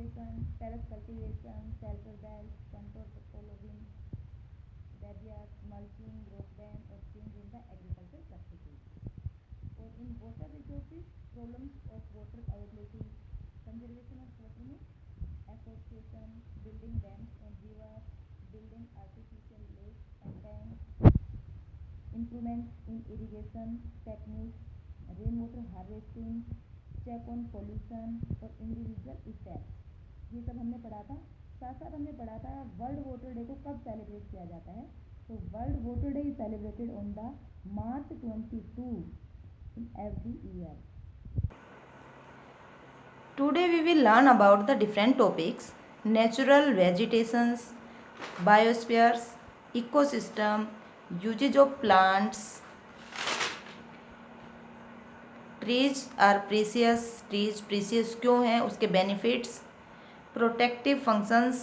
vegetation, terrace cultivation, shelter belts, contour topology, barriers, mulching, rock dam और change in the agricultural practices. और in water resources, problems of water availability, conservation of water में afforestation, building dams on rivers, building artificial lakes and tanks, improvements in irrigation techniques, rainwater harvesting, check on pollution और individual steps. ये सब हमने पढ़ा था. साथ साथ हमने पढ़ा था वर्ल्ड वाटर डे को कब सेलिब्रेट किया जाता है. तो world water day is celebrated on the March 22 in every year. Today we will learn about the different topics: natural vegetations, biospheres, ecosystem, usage of plants, trees are precious, trees precious क्यों हैं, उसके benefits, protective functions,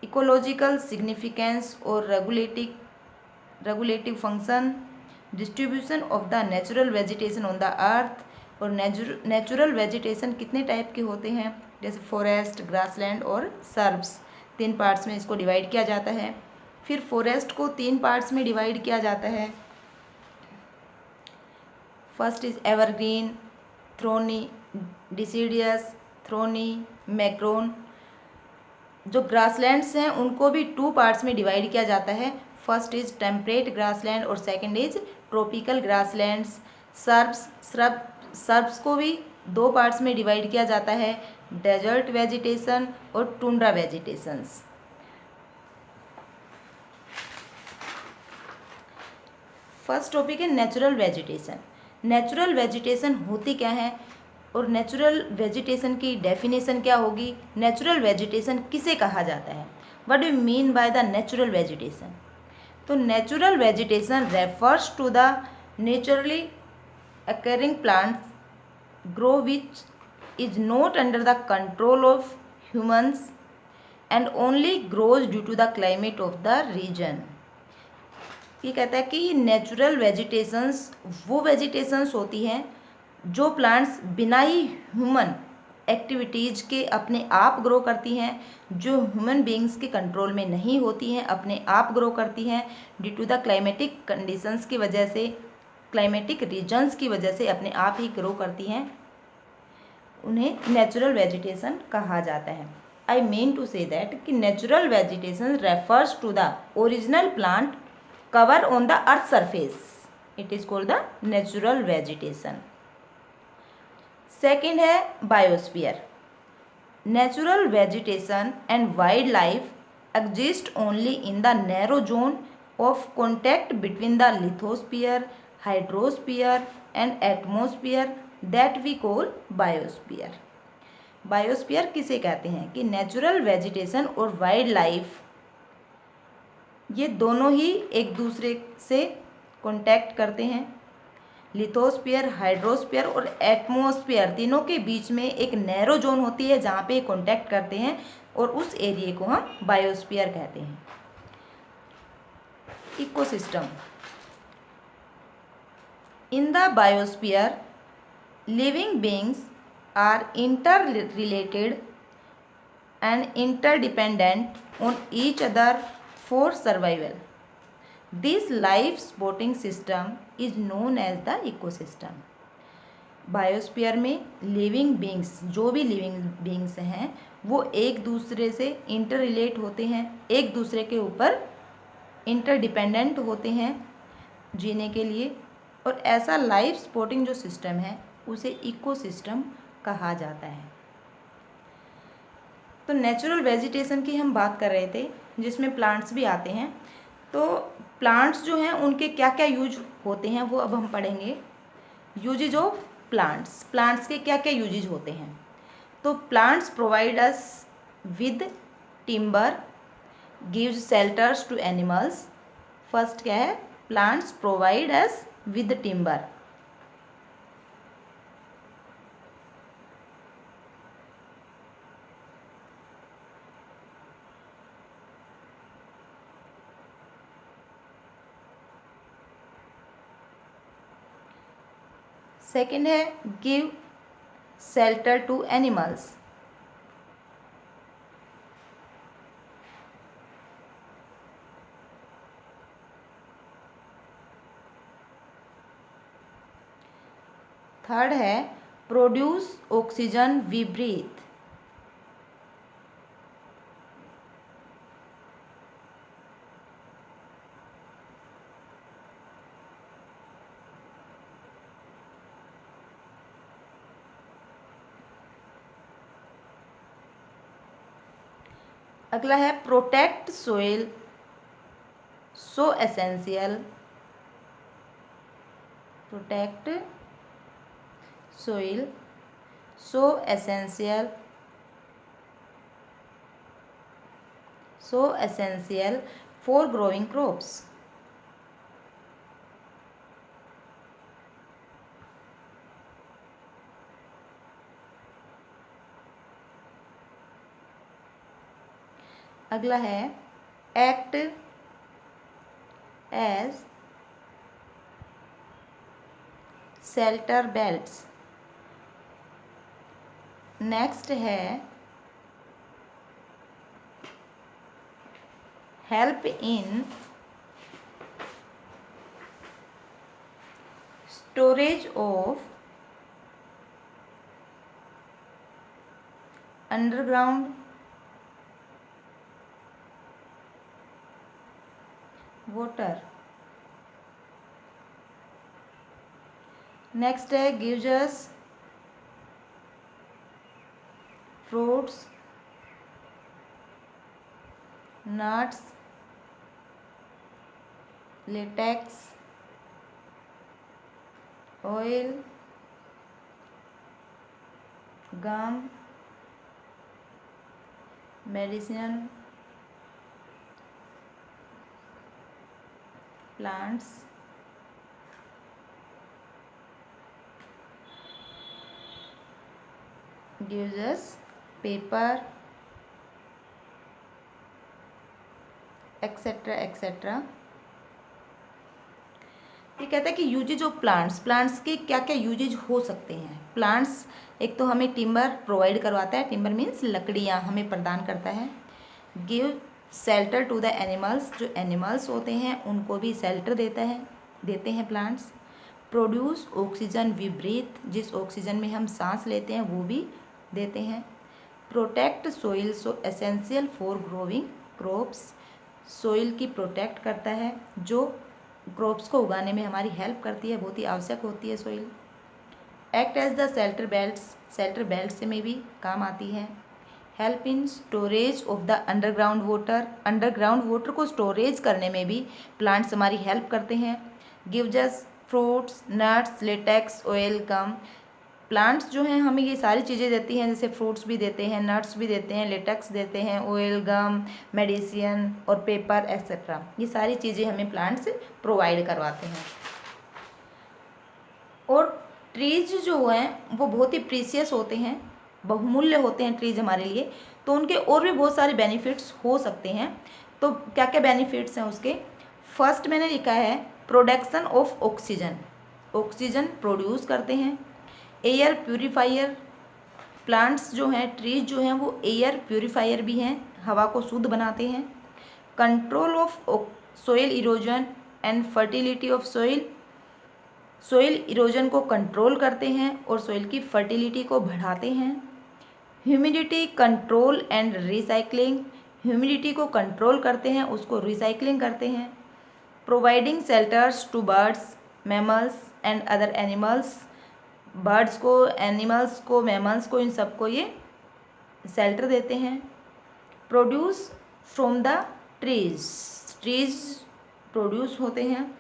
ecological significance और regulative function, distribution of the natural vegetation on the earth. और natural vegetation कितने type के होते हैं, जैसे फॉरेस्ट, ग्रासलैंड और सर्ब्स. 3 पार्ट्स में इसको डिवाइड किया जाता है. फिर फॉरेस्ट को 3 पार्ट्स में डिवाइड किया जाता है. First is evergreen, thorny, deciduous, thorny, Macron. जो ग्रासलैंड्स हैं उनको भी 2 पार्ट्स में डिवाइड किया जाता है. फर्स्ट इज टेम्परेट ग्रासलैंड और second is tropical grasslands. Shrubs को भी 2 पार्ट्स में डिवाइड किया जाता है, डेजर्ट वेजिटेशन और टुंड्रा वेजिटेशंस. फर्स्ट टॉपिक है नेचुरल वेजिटेशन. नेचुरल वेजिटेशन होती क्या है और नेचुरल वेजिटेशन की डेफिनेशन क्या होगी. नेचुरल वेजिटेशन किसे कहा जाता है, what do you mean by the natural vegetation. तो natural vegetation refers to the naturally occurring plants grow which is not under the control of humans and only grows due to the climate of the region. ये कहता है कि natural vegetations वो vegetations होती हैं जो plants बिना ही human activities के अपने आप ग्रो करती हैं, जो ह्यूमन बीइंग्स के कंट्रोल में नहीं होती हैं, अपने आप ग्रो करती हैं due to the climatic conditions की वजह से, क्लाइमेटिक रीजन्स की वजह से अपने आप ही ग्रो करती हैं. उन्हें नेचुरल वेजिटेशन कहा जाता है. I mean to say that कि natural vegetation refers to the original plant cover on the earth surface. It is called the natural vegetation. Second है biosphere. Natural vegetation and wildlife exist only in the narrow zone of contact between the lithosphere, hydrosphere and atmosphere that we call biosphere. Biosphere किसे कहते हैं कि natural vegetation और wild life ये दोनों ही एक दूसरे से कांटेक्ट करते हैं. लिथोस्फीयर, हाइड्रोस्फीयर और एटमॉस्फेयर तीनों के बीच में एक नैरो जोन होती है जहाँ पे कांटेक्ट करते हैं और उस एरिया को हम बायोस्फीयर कहते हैं. Ecosystem. In the biosphere living beings are inter related and interdependent on each other for survival. This life supporting system is known as the ecosystem. Biosphere में लिविंग बींग्स, जो भी लिविंग बींग्स हैं वो एक दूसरे से इंटर रिलेट होते हैं, एक दूसरे के ऊपर इंटरडिपेंडेंट होते हैं जीने के लिए, और ऐसा लाइफ सपोर्टिंग जो सिस्टम है उसे इकोसिस्टम कहा जाता है. तो नेचुरल वेजिटेशन की हम बात कर रहे थे जिसमें प्लांट्स भी आते हैं. तो प्लांट्स जो हैं उनके क्या क्या यूज होते हैं वो अब हम पढ़ेंगे. Usage of plants. प्लांट्स के क्या क्या यूजेज होते हैं. तो plants provide us with timber, gives shelters to animals. First क्या है, plants provide us with timber. Second है give shelter to animals. Third है प्रोड्यूस ऑक्सीजन वी ब्रीथ। अगला है protect soil so essential. Protect soil so essential for growing crops. अगला है act as shelter belts. Next है help in storage of underground water. Next है gives us fruits nuts latex oil gum medicine plants. gives us paper etcetera etcetera. ये कहता है कि usage of plants के क्या क्या यूजेज हो सकते हैं। प्लांट्स एक तो हमें टिम्बर प्रोवाइड करवाता है, टिम्बर मीन्स लकड़ियाँ हमें प्रदान करता है। Give shelter to the animals, जो एनिमल्स होते हैं उनको भी शेल्टर देते हैं plants. Produce oxygen we breathe, जिस ऑक्सीजन में हम सांस लेते हैं वो भी देते हैं। Protect soil so essential for growing crops, soil की प्रोटेक्ट करता है, जो क्रॉप्स को उगाने में हमारी हेल्प करती है, बहुत ही आवश्यक होती है soil. Act as the shelter belts में भी काम आती है। Help in storage of the underground water को स्टोरेज करने में भी प्लांट्स हमारी हेल्प करते हैं। Gives us fruits nuts latex oil gum, plants जो हैं हमें ये सारी चीज़ें देती हैं, जैसे फ्रूट्स भी देते हैं, नट्स भी देते हैं, लेटेक्स देते हैं, ऑयल गम मेडिसिन और पेपर एक्सेट्रा, ये सारी चीज़ें हमें प्लांट्स प्रोवाइड करवाते हैं। और ट्रीज जो हैं वो बहुत ही प्रीसियस होते हैं, बहुमूल्य होते हैं ट्रीज हमारे लिए, तो उनके और भी बहुत सारे बेनिफिट्स हो सकते हैं। तो क्या क्या बेनिफिट्स हैं उसके? फर्स्ट मैंने लिखा है प्रोडक्शन ऑफ ऑक्सीजन प्रोड्यूस करते हैं। एयर प्यूरिफायर, प्लांट्स जो हैं ट्रीज जो हैं वो एयर प्यूरिफायर भी हैं, हवा को शुद्ध बनाते हैं। Control of soil erosion and fertility of soil erosion को कंट्रोल करते हैं और सोइल की फर्टिलिटी को बढ़ाते हैं। Humidity control and recycling, humidity को कंट्रोल करते हैं, उसको रिसाइकलिंग करते हैं। Providing shelters to birds mammals and other animals, birds को एनिमल्स को मैमल्स को इन सबको ये शेल्टर देते हैं। Produce from the trees produce होते हैं।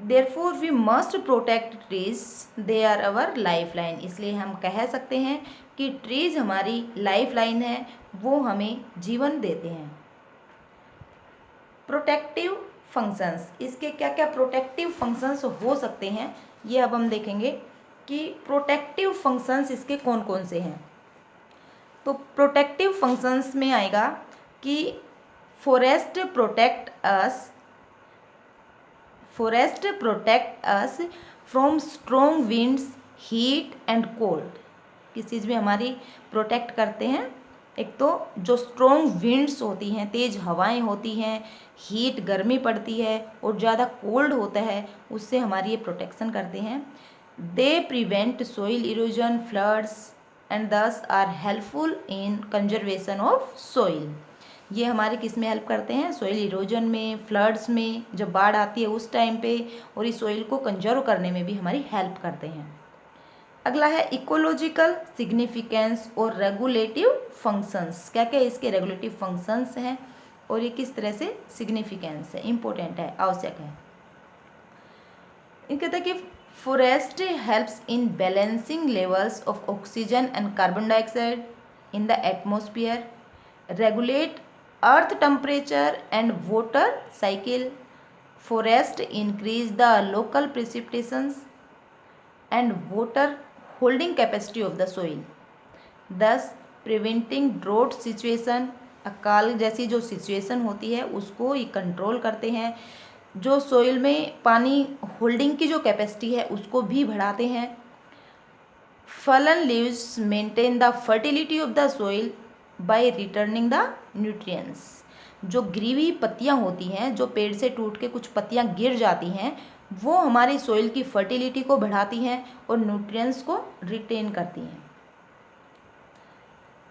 Therefore we must protect trees, they are our life line, इसलिए हम कह सकते हैं कि ट्रीज हमारी लाइफ लाइन है, वो हमें जीवन देते हैं। प्रोटेक्टिव फंक्शंस, इसके क्या क्या प्रोटेक्टिव फंक्शंस हो सकते हैं ये अब हम देखेंगे कि प्रोटेक्टिव फंक्शंस इसके कौन कौन से हैं। तो प्रोटेक्टिव फंक्शंस में आएगा कि forest protect us from strong winds heat and cold, किस चीज़ में हमारी प्रोटेक्ट करते हैं? एक तो जो स्ट्रॉन्ग विंड्स होती हैं, तेज़ हवाएं होती हैं, हीट गर्मी पड़ती है और ज़्यादा कोल्ड होता है, उससे हमारी ये प्रोटेक्शन करते हैं। They prevent soil erosion, floods and thus are helpful in conservation of soil. ये हमारे किस में हेल्प करते हैं? सोइल इरोजन में, फ्लड्स में, जब बाढ़ आती है उस टाइम पे, और इस सोइल को कंजर्व करने में भी हमारी हेल्प करते हैं। अगला है इकोलॉजिकल सिग्निफिकेंस और रेगुलेटिव फंक्शंस। क्या क्या इसके रेगुलेटिव फंक्शंस हैं और ये किस तरह से सिग्निफिकेंस है, इंपॉर्टेंट है, आवश्यक है। ये कहता है कि forest helps in balancing levels of oxygen and carbon dioxide in the atmosphere, regulate earth temperature and water cycle, forest increase the local precipitations and water holding capacity of the soil, thus preventing drought situation, अकाल जैसी जो situation होती है उसको ये control करते हैं, जो सोइल में पानी होल्डिंग की जो कैपेसिटी है उसको भी बढ़ाते हैं। Fallen leaves maintain the fertility of the soil by returning the nutrients. जो गिरी हुई पत्तियाँ होती हैं, जो पेड़ से टूट के कुछ पत्तियाँ गिर जाती हैं, वो हमारी सोइल की फर्टिलिटी को बढ़ाती हैं और न्यूट्रिएंट्स को रिटेन करती हैं।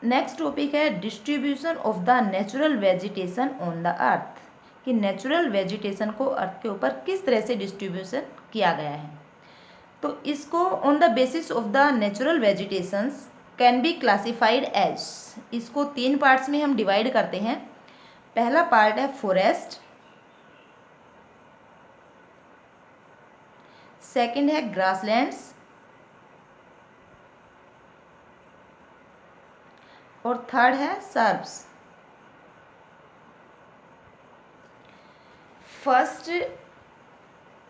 नेक्स्ट टॉपिक है distribution of the natural vegetation on the अर्थ, कि नेचुरल वेजिटेशन को अर्थ के ऊपर किस तरह से डिस्ट्रीब्यूशन किया गया है। तो इसको on the basis of the natural vegetations can be classified as, इसको 3 पार्ट्स में हम डिवाइड करते हैं। पहला पार्ट है फॉरेस्ट, सेकंड है ग्रासलैंड्स और थर्ड है सर्ब्स। फर्स्ट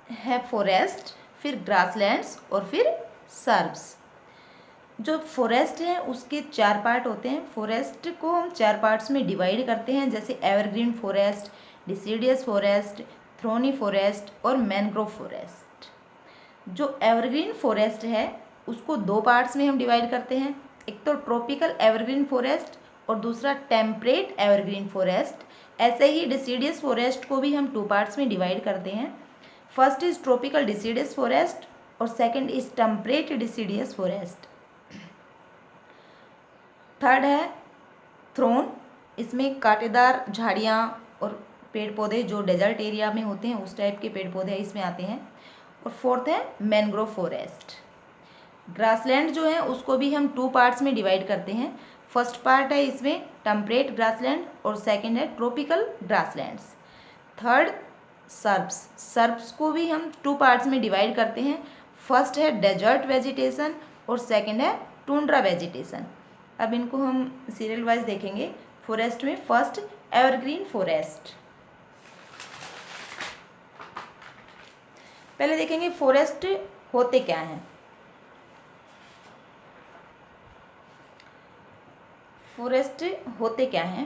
है फॉरेस्ट, फिर ग्रासलैंड्स और फिर सर्ब्स। जो फॉरेस्ट है उसके 4 पार्ट होते हैं। फॉरेस्ट को हम 4 पार्ट्स में डिवाइड करते हैं, जैसे evergreen forest, deciduous forest, thorny forest और मैनग्रोव फॉरेस्ट। जो एवरग्रीन फॉरेस्ट है उसको 2 पार्ट्स में हम डिवाइड करते हैं, एक तो ट्रॉपिकल एवरग्रीन फॉरेस्ट और दूसरा टेम्परेट एवरग्रीन फॉरेस्ट। ऐसे ही डिसीडियस फॉरेस्ट को भी हम 2 पार्ट्स में डिवाइड करते हैं। First is tropical deciduous forest और second is temperate deciduous forest. Third है थ्रोन, इसमें कांटेदार झाड़ियाँ और पेड़ पौधे जो डेजर्ट एरिया में होते हैं उस टाइप के पेड़ पौधे इसमें आते हैं। और फोर्थ है मैनग्रोव फॉरेस्ट। ग्रासलैंड जो है उसको भी हम 2 पार्ट्स में डिवाइड करते हैं। फर्स्ट पार्ट है इसमें टेम्परेट ग्रासलैंड और सेकंड है tropical grasslands. Third shrubs, shrubs को भी हम 2 पार्ट्स में डिवाइड करते हैं। फर्स्ट है डेजर्ट वेजिटेशन और सेकंड है टुंड्रा वेजिटेशन। अब इनको हम सीरियल वाइज देखेंगे। फॉरेस्ट में फर्स्ट एवरग्रीन फॉरेस्ट, पहले देखेंगे फॉरेस्ट होते क्या हैं। फॉरेस्ट होते क्या हैं,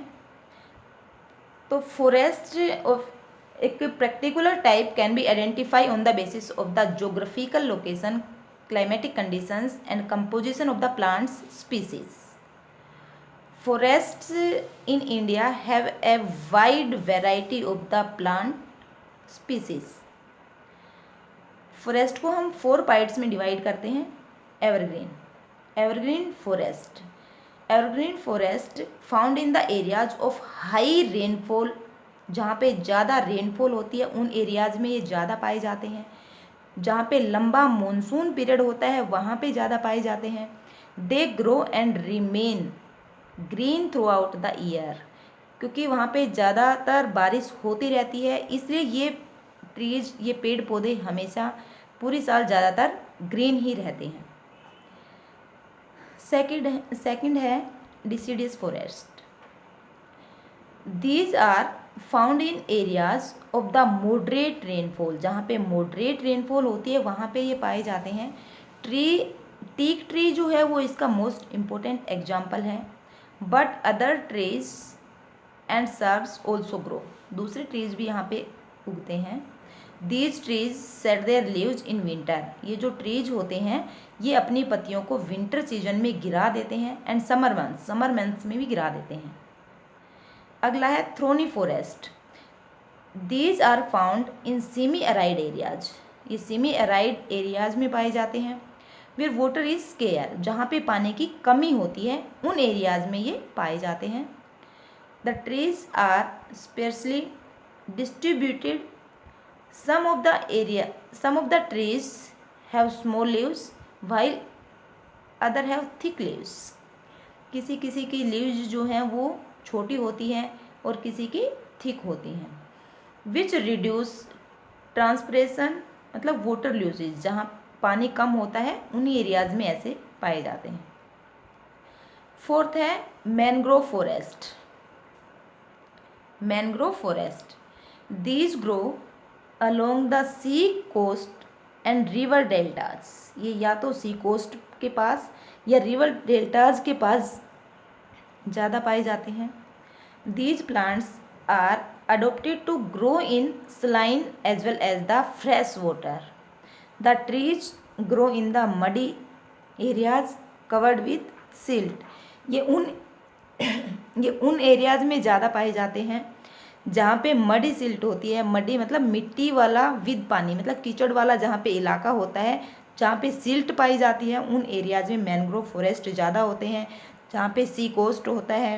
तो फॉरेस्ट ऑफ एक particular type can be identify on the basis of the geographical location, climatic conditions and composition of the plants species. Forests in India have a wide variety of the plant species. Forest को हम 4 parts में divide करते हैं। Evergreen forest, evergreen forest found in the areas of high rainfall, जहाँ पे ज़्यादा rainfall होती है उन एरियाज में ये ज़्यादा पाए जाते हैं। जहाँ पे लंबा मानसून पीरियड होता है वहाँ पे ज़्यादा पाए जाते हैं। They grow and remain green through out the year, क्योंकि वहाँ पे ज़्यादातर बारिश होती रहती है, इसलिए ये ट्रीज, ये पेड़ पौधे हमेशा पूरी साल ज़्यादातर ग्रीन ही रहते हैं। सेकंड है deciduous forest. These are found in areas of the moderate rainfall, जहाँ पे मॉडरेट रेनफॉल होती है वहाँ पे ये पाए जाते हैं। टीक ट्री जो है वो इसका मोस्ट इम्पोर्टेंट एग्जाम्पल है। But other trees and shrubs also grow, दूसरे ट्रीज भी यहाँ पे उगते हैं। These trees set there leaves in winter, ये जो ट्रीज होते हैं ये अपनी पत्तियों को विंटर सीजन में गिरा देते हैं एंड समर मंथ्स में भी गिरा देते हैं। अगला है thorny forest. These are found in semi arid areas, ये सेमी एराइड एरियाज में पाए जाते हैं। वेयर वाटर इज स्केयर, जहाँ पे पानी की कमी होती है उन एरियाज में ये पाए जाते हैं। The trees are sparsely distributed, some of the trees have small leaves while other have thick leaves। किसी किसी की लीव्स जो हैं वो छोटी होती हैं और किसी की थिक होती हैं। विच रिड्यूस ट्रांसपिरेशन, मतलब वाटर लूजेज, जहाँ पानी कम होता है उन्हीं एरियाज में ऐसे पाए जाते हैं। फोर्थ है mangrove forest. Mangrove forest, these grow along the sea coast and river deltas. ये या तो सी कोस्ट के पास या रिवर डेल्टाज के पास ज़्यादा पाए जाते हैं। These plants are adopted to grow in saline as well as the fresh water. The trees grow in the muddy areas covered with silt. ये उन एरियाज में ज़्यादा पाए जाते हैं जहाँ पे मडी सिल्ट होती है। मडी मतलब मिट्टी वाला विद पानी, मतलब कीचड़ वाला जहाँ पे इलाका होता है, जहाँ पे सिल्ट पाई जाती है उन एरियाज में मैनग्रोव फॉरेस्ट ज़्यादा होते हैं। जहाँ पे सी कोस्ट होता है,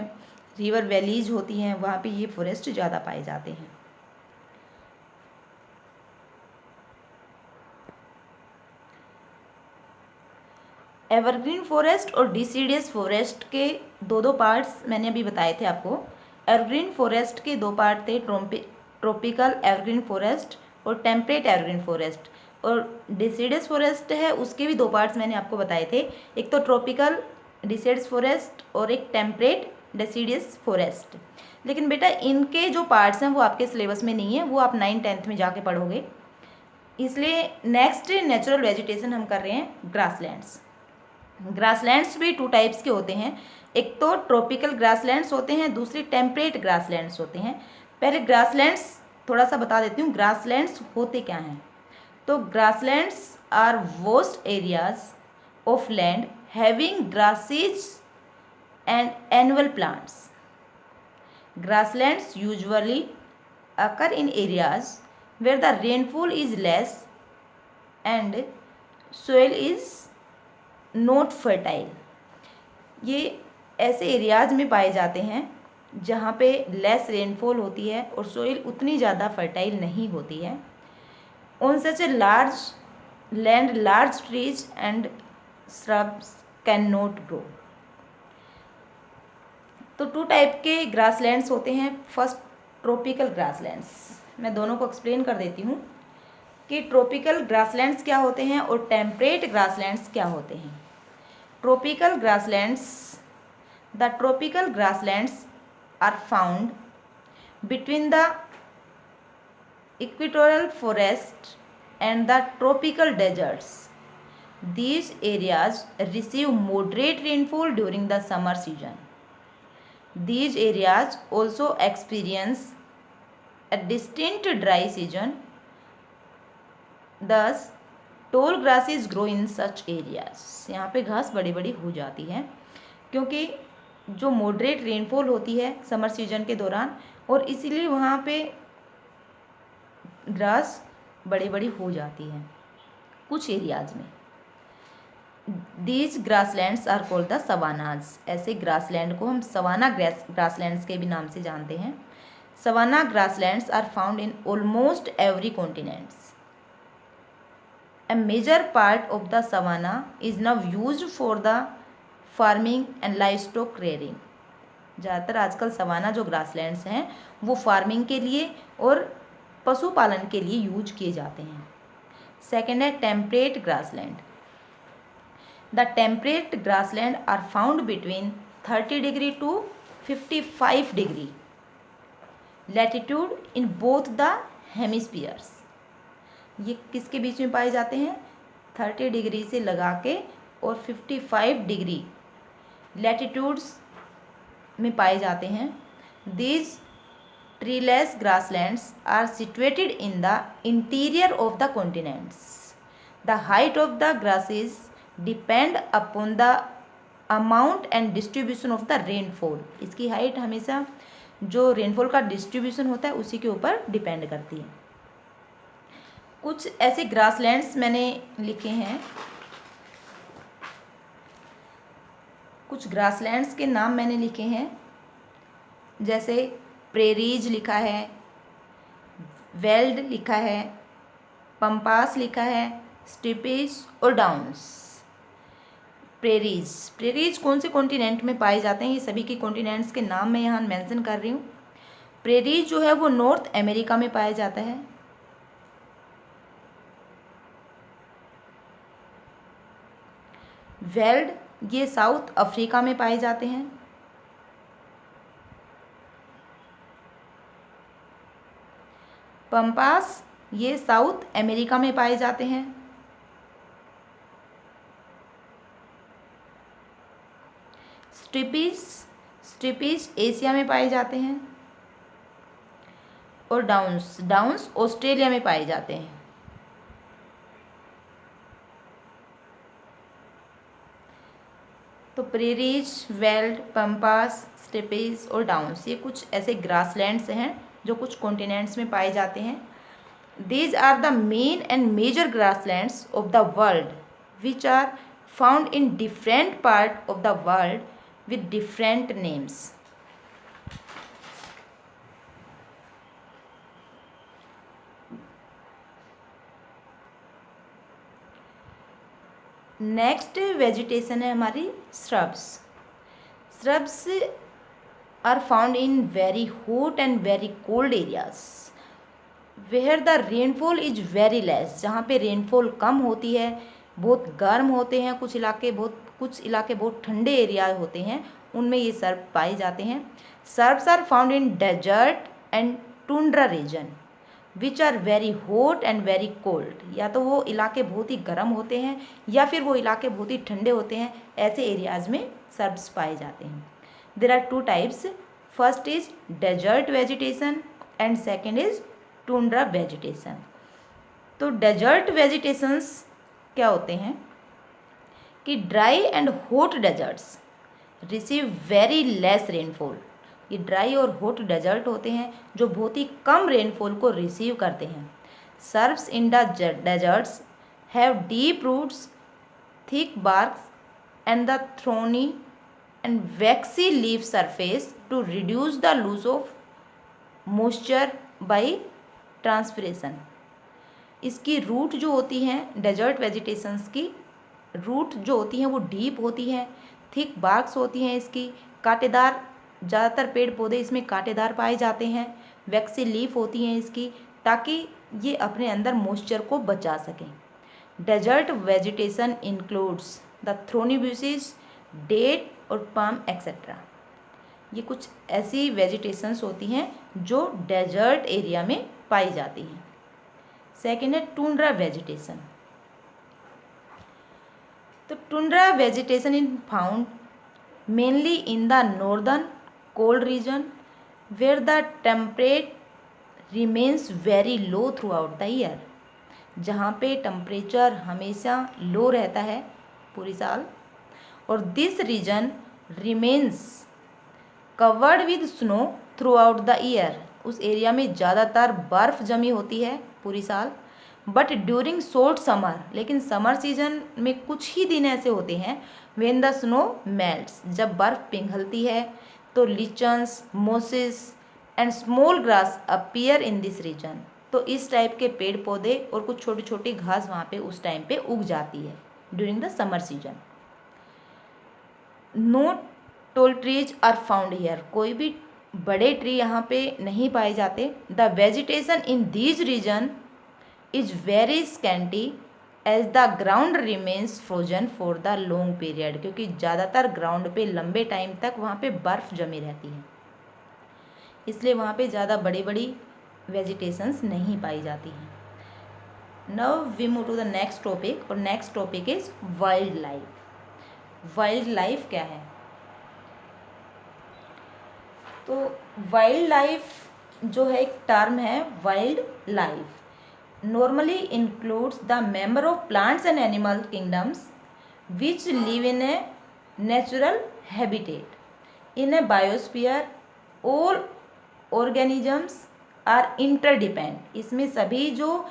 रिवर वैलीज होती हैं, वहाँ पे ये फॉरेस्ट ज़्यादा पाए जाते हैं। एवरग्रीन फॉरेस्ट और डिसीडियस फॉरेस्ट के दो पार्ट्स मैंने अभी बताए थे आपको। एवरग्रीन फॉरेस्ट के दो पार्ट थे, ट्रॉपिकल एवरग्रीन फॉरेस्ट और टेम्परेट एवरग्रीन फॉरेस्ट। और डिसीडियस फॉरेस्ट है उसके भी दो पार्ट्स मैंने आपको बताए थे, एक तो ट्रॉपिकल डिसीडियस फॉरेस्ट और एक टेम्परेट डिसीडियस फॉरेस्ट। लेकिन बेटा इनके जो पार्ट्स हैं वो आपके सिलेबस में नहीं है, वो आप 9th-10th में जाके पढ़ोगे। इसलिए नेक्स्ट नेचुरल वेजिटेशन हम कर रहे हैं ग्रासलैंड्स। ग्रासलैंड्स भी 2 टाइप्स के होते हैं, एक तो ट्रॉपिकल ग्रासलैंड्स होते हैं, दूसरी टेम्परेट ग्रासलैंड्स होते हैं। पहले ग्रासलैंड्स थोड़ा सा बता देती हूँ, ग्रासलैंड्स होते क्या हैं। तो grasslands are vast areas of land having grasses and annual plants. Grasslands usually occur in areas where the rainfall is less and soil is not fertile। ये ऐसे एरियाज में पाए जाते हैं जहाँ पे लेस रेनफॉल होती है और सोइल उतनी ज़्यादा फर्टाइल नहीं होती है। On such a large land large trees and shrubs can not grow. तो 2 टाइप के ग्रासलैंड्स होते हैं। फर्स्ट ट्रॉपिकल ग्रासलैंड्स, मैं दोनों को एक्सप्लेन कर देती हूँ कि ट्रॉपिकल ग्रासलैंड्स क्या होते हैं और टेम्परेट ग्रासलैंड्स क्या होते हैं। Tropical grasslands, the tropical grasslands are found between the equatorial forest and the tropical deserts. These areas receive moderate rainfall during the summer season. These areas also experience a distinct dry season. Thus, tall grasses grow in such areas. यहाँ पे घास बड़ी बड़ी हो जाती है क्योंकि जो मॉडरेट रेनफॉल होती है समर सीजन के दौरान, और इसीलिए वहाँ पे ग्रास बड़ी बड़ी हो जाती है कुछ एरियाज में। These grasslands are called the savannas. ऐसे ग्रासलैंड को हम सवाना ग्रासलैंड्स के भी नाम से जानते हैं। Savanna grasslands are found in almost every continents. A major part of the savanna is now used for the farming and livestock rearing। ज़्यादातर आजकल सवाना जो ग्रासलैंड्स हैं वो फार्मिंग के लिए और पशुपालन के लिए यूज किए जाते हैं। सेकेंड है temperate grassland. The temperate grassland are found between 30 degree to 55 degree latitude in both the hemispheres. ये किसके बीच में पाए जाते हैं? 30 डिग्री से लगा के और 55 डिग्री लैटिट्यूड्स में पाए जाते हैं। These treeless grasslands are situated in the interior of the continents. The height of the grasses depend upon the amount and distribution of the rainfall. इसकी हाइट हमेशा जो रेनफॉल का डिस्ट्रीब्यूशन होता है उसी के ऊपर डिपेंड करती है। कुछ ऐसे ग्रासलैंड्स मैंने लिखे हैं, कुछ ग्रासलैंड्स के नाम मैंने लिखे हैं, जैसे प्रेरीज लिखा है, वेल्ड लिखा है, पंपास लिखा है, स्टिपेज और डाउन्स। प्रेरीज, प्रेरीज कौन से कॉन्टिनेंट में पाए जाते हैं, ये सभी के कॉन्टिनेंट्स के नाम मैं यहाँ मेंशन कर रही हूँ। प्रेरीज जो है वो नॉर्थ अमेरिका में पाया जाता है। वेल्ड ये साउथ अफ्रीका में पाए जाते हैं। पंपास ये साउथ अमेरिका में पाए जाते हैं। स्टिपीज, स्टिपीज एशिया में पाए जाते हैं। और डाउन्स, डाउन्स ऑस्ट्रेलिया में पाए जाते हैं। तो प्रेरीज, वेल्ड, पंपास, स्टिपीज और डाउन्स ये कुछ ऐसे ग्रासलैंड्स हैं जो कुछ कॉन्टिनेंट्स में पाए जाते हैं। These are the main and major grasslands of the world which are found in different part of the world with different names. Next vegetation है हमारी shrubs. Shrubs are found in very hot and very cold areas where the rainfall is very less, जहाँ पे rainfall कम होती है, बहुत गर्म होते हैं कुछ इलाके, बहुत ठंडे एरिया होते हैं, उनमें ये सर्प पाए जाते हैं। Shrubs are found in desert and tundra region which are very hot and very cold. या तो वो इलाके बहुत ही गर्म होते हैं या फिर वो इलाके बहुत ही ठंडे होते हैं, ऐसे एरियाज़ में सर्प्स पाए जाते हैं। There are two types, first is desert vegetation and second is tundra vegetation. तो डेजर्ट वेजिटेशंस क्या होते हैं कि dry and hot deserts receive very less rainfall. ये ड्राई और हॉट डेजर्ट होते हैं जो बहुत ही कम रेनफॉल को रिसीव करते हैं। Shrubs in the deserts have deep roots, thick barks and the thorny and waxy leaf surface to reduce the loss of moisture by transpiration. इसकी रूट जो होती हैं, डेजर्ट वेजिटेशंस की रूट जो होती हैं वो डीप होती हैं, थिक बार्क्स होती हैं इसकी, कांटेदार, ज़्यादातर पेड़ पौधे इसमें कांटेदार पाए जाते हैं, वैक्सी लीफ होती हैं इसकी, ताकि ये अपने अंदर मॉइस्चर को बचा सकें। Desert vegetation includes the thorny bushes, date और पाम एक्सेट्रा। ये कुछ ऐसी वेजिटेशंस होती हैं जो डेजर्ट एरिया में पाई जाती हैं। सेकेंड है टुंड्रा वेजिटेशन। तो tundra vegetation in found mainly in the northern cold region where the temperate remains very low throughout the year, जहाँ पे टेम्परेचर हमेशा लो रहता है पूरी साल। और this region remains covered with snow throughout the year, उस area में ज़्यादातर बर्फ़ जमी होती है पूरी साल। बट ड्यूरिंग शॉर्ट समर, लेकिन समर सीजन में कुछ ही दिन ऐसे होते हैं व्हेन द स्नो मेल्ट्स, जब बर्फ़ पिघलती है तो lichens, mosses and small grass appear in this region. तो इस टाइप के पेड़ पौधे और कुछ छोटी छोटी घास वहाँ पे उस टाइम पे उग जाती है during the summer season. No tall trees are found here, कोई भी बड़े ट्री यहाँ पे नहीं पाए जाते। The vegetation in these region is very scanty as the ground remains frozen for the long period, क्योंकि ज़्यादातर ग्राउंड पे लंबे टाइम तक वहाँ पे बर्फ़ जमी रहती है, इसलिए वहाँ पे ज़्यादा बड़ी बड़ी वेजिटेशंस नहीं पाई जाती हैं। Now we move to the next topic, और next topic is wild life. Wild life क्या है? तो वाइल्ड लाइफ जो है एक टर्म है, wild life normally includes the member of plants and animal kingdoms which live in a natural habitat in a biosphere. All organisms are interdepend, इसमें सभी जो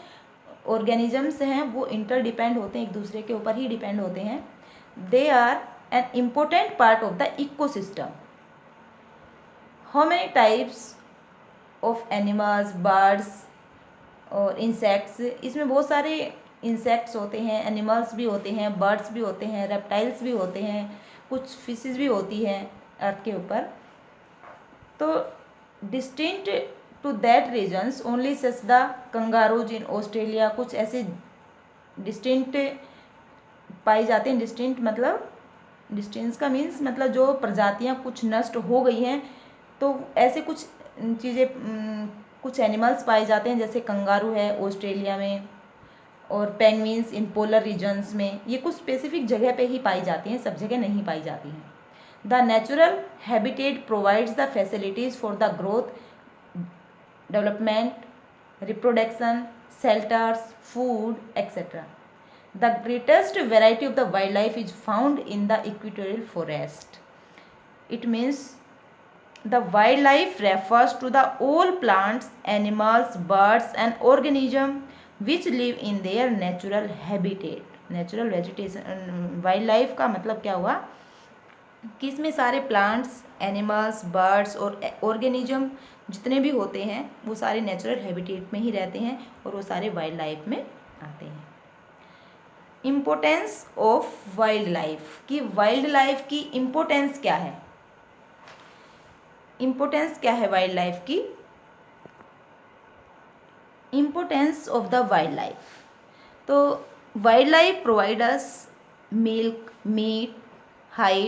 ऑर्गेनिजम्स हैं वो इंटर डिपेंड होते हैं, एक दूसरे के ऊपर ही डिपेंड होते हैं. They are an important part of the ecosystem. How many types of animals, birds और इंसेक्ट्स. इसमें बहुत सारे इंसेक्ट्स होते हैं, एनिमल्स भी होते हैं, बर्ड्स भी होते हैं, रेप्टाइल्स भी होते हैं, कुछ फिशेस भी होती हैं अर्थ के ऊपर. तो distinct to that regions only such the kangaroos in Australia. कुछ ऐसे डिस्टिंक्ट पाई जाते हैं. डिस्टिंक्ट मतलब, डिस्टेंस का मीन्स मतलब जो प्रजातियां कुछ नष्ट हो गई हैं, तो ऐसे कुछ चीज़ें, कुछ एनिमल्स पाए जाते हैं जैसे कंगारू है ऑस्ट्रेलिया में, और पेंगुइन्स इन पोलर रीजन्स में. ये कुछ स्पेसिफिक जगह पे ही पाई जाती हैं, सब जगह नहीं पाई जाती हैं. The natural habitat provides the facilities for the growth, development, reproduction, shelters, food, etc. The greatest variety of the wildlife is found in the equatorial forest. It means the wildlife refers to the all plants, animals, birds and organisms which live in their natural habitat. Natural vegetation, wildlife का मतलब क्या हुआ कि इसमें सारे plants, animals, birds और organism जितने भी होते हैं वो सारे नेचुरल हैबिटेट में ही रहते हैं और वो सारे वाइल्ड लाइफ में आते हैं. इम्पोर्टेंस ऑफ वाइल्ड लाइफ, कि वाइल्ड लाइफ की इम्पोर्टेंस क्या है. इम्पोर्टेंस क्या है वाइल्ड लाइफ की. Importance of the wild life. तो wild life provide us milk, meat, hide,